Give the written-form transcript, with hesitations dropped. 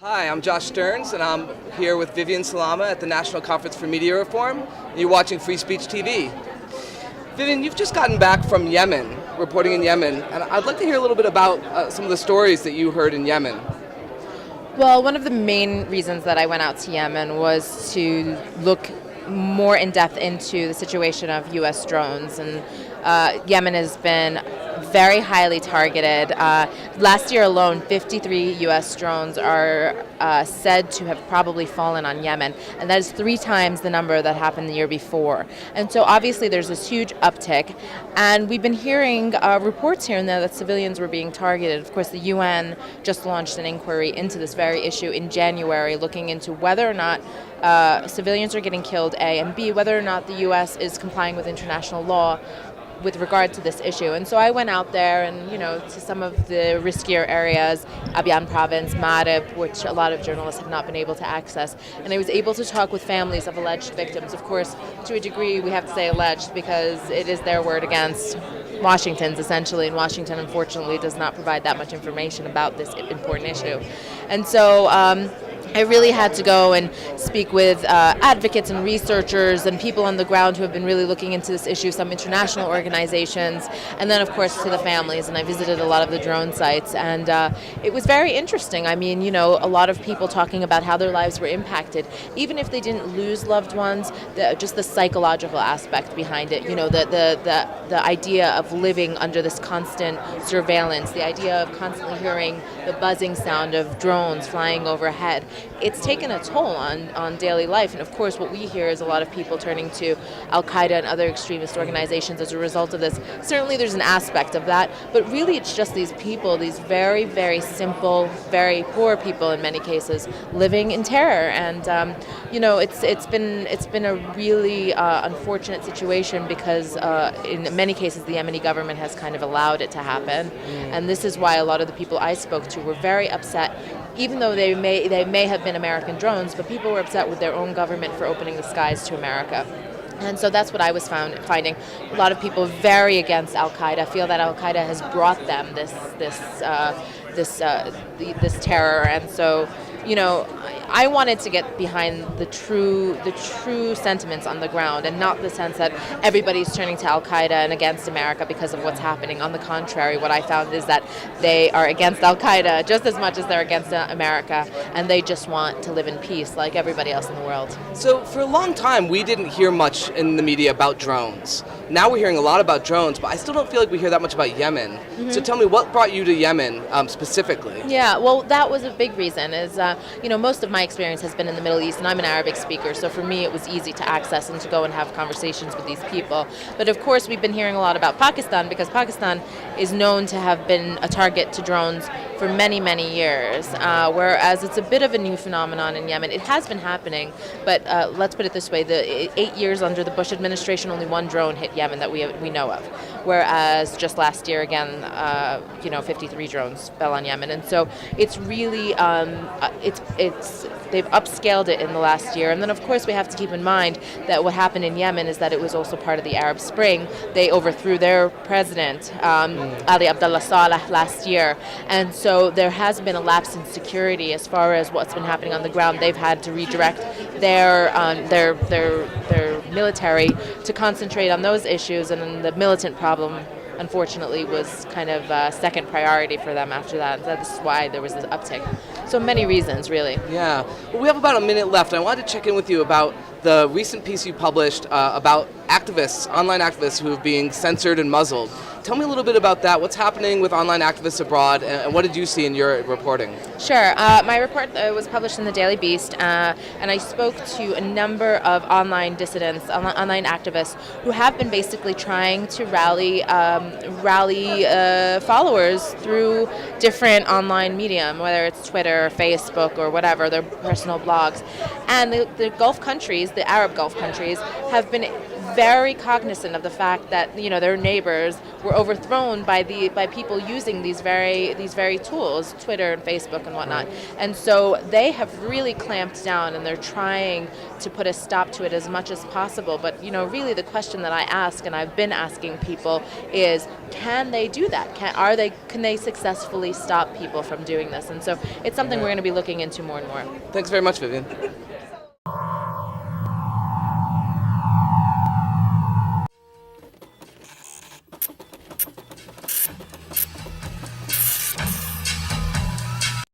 Hi, I'm Josh Stearns, and I'm here with Vivian Salama at the National Conference for Media Reform. And you're watching Free Speech TV. Vivian, you've just gotten back from Yemen, reporting in Yemen, and I'd like to hear a little bit about some of the stories that you heard in Yemen. Well, one of the main reasons that I went out to Yemen was to look more in depth into the situation of U.S. drones, and Yemen has been very highly targeted. Last year alone, 53 U.S. drones are said to have probably fallen on Yemen, and that is 3 times the number that happened the year before. And so obviously there's this huge uptick, and we've been hearing reports here and there that civilians were being targeted. Of course, the UN just launched an inquiry into this very issue in January, looking into whether or not civilians are getting killed, A, and B, whether or not the U.S. is complying with international law with regard to this issue. And so I went out there and, to some of the riskier areas, Abyan province, Marib, which a lot of journalists have not been able to access. And I was able to talk with families of alleged victims. Of course, to a degree, we have to say alleged because it is their word against Washington's, essentially, and Washington, unfortunately, does not provide that much information about this important issue. And so I really had to go and speak with advocates and researchers and people on the ground who have been really looking into this issue, some international organizations, and then, of course, to the families. And I visited a lot of the drone sites, and it was very interesting. I mean, a lot of people talking about how their lives were impacted, even if they didn't lose loved ones, just the psychological aspect behind it, the idea of living under this constant surveillance, the idea of constantly hearing the buzzing sound of drones flying overhead. It's taken a toll on daily life, and of course what we hear is a lot of people turning to Al-Qaeda and other extremist organizations as a result of this. Certainly there's an aspect of that, but really it's just these people, these very, very simple, very poor people in many cases, living in terror. And it's been a really unfortunate situation because in many cases the Yemeni government has kind of allowed it to happen, and this is why a lot of the people I spoke to were very upset. Even though they may have been American drones, but people were upset with their own government for opening the skies to America. And so that's what I was finding. A lot of people very against Al-Qaeda feel that Al-Qaeda has brought them this terror, and so I wanted to get behind the true sentiments on the ground, and not the sense that everybody's turning to Al-Qaeda and against America because of what's happening. On the contrary, what I found is that they are against Al-Qaeda just as much as they're against America, and they just want to live in peace like everybody else in the world. So for a long time, we didn't hear much in the media about drones. Now we're hearing a lot about drones, but I still don't feel like we hear that much about Yemen. Mm-hmm. So tell me, what brought you to Yemen specifically? Yeah, well, that was a big reason. Is most of my experience has been in the Middle East, and I'm an Arabic speaker, so for me it was easy to access and to go and have conversations with these people. But of course we've been hearing a lot about Pakistan, because Pakistan is known to have been a target to drones for many, many years, whereas it's a bit of a new phenomenon in Yemen. It has been happening, but let's put it this way, the 8 years under the Bush administration, only 1 drone hit Yemen that we know of, whereas just last year, again, 53 drones fell on Yemen. And so it's really, they've upscaled it in the last year. And then, of course, we have to keep in mind that what happened in Yemen is that it was also part of the Arab Spring. They overthrew their president, Ali Abdullah Saleh, last year. And so there has been a lapse in security as far as what's been happening on the ground. They've had to redirect their military to concentrate on those issues, and then the militant problem, unfortunately, was kind of second priority for them after that. That's why there was this uptick. So many reasons, really. Yeah. Well, we have about a minute left. I wanted to check in with you about the recent piece you published about online activists who are being censored and muzzled. Tell me a little bit about that. What's happening with online activists abroad, and what did you see in your reporting? Sure. My report was published in the Daily Beast, and I spoke to a number of online dissidents, online activists, who have been basically trying to rally followers through different online medium, whether it's Twitter or Facebook or whatever, their personal blogs. And the Gulf countries, the Arab Gulf countries, have been very cognizant of the fact that their neighbors were were overthrown by people using these very tools, Twitter and Facebook and whatnot. And so they have really clamped down, and they're trying to put a stop to it as much as possible. But really the question that I ask, and I've been asking people, is can they do that? Can they successfully stop people from doing this? And so it's something we're going to be looking into more and more. Thanks very much, Vivian.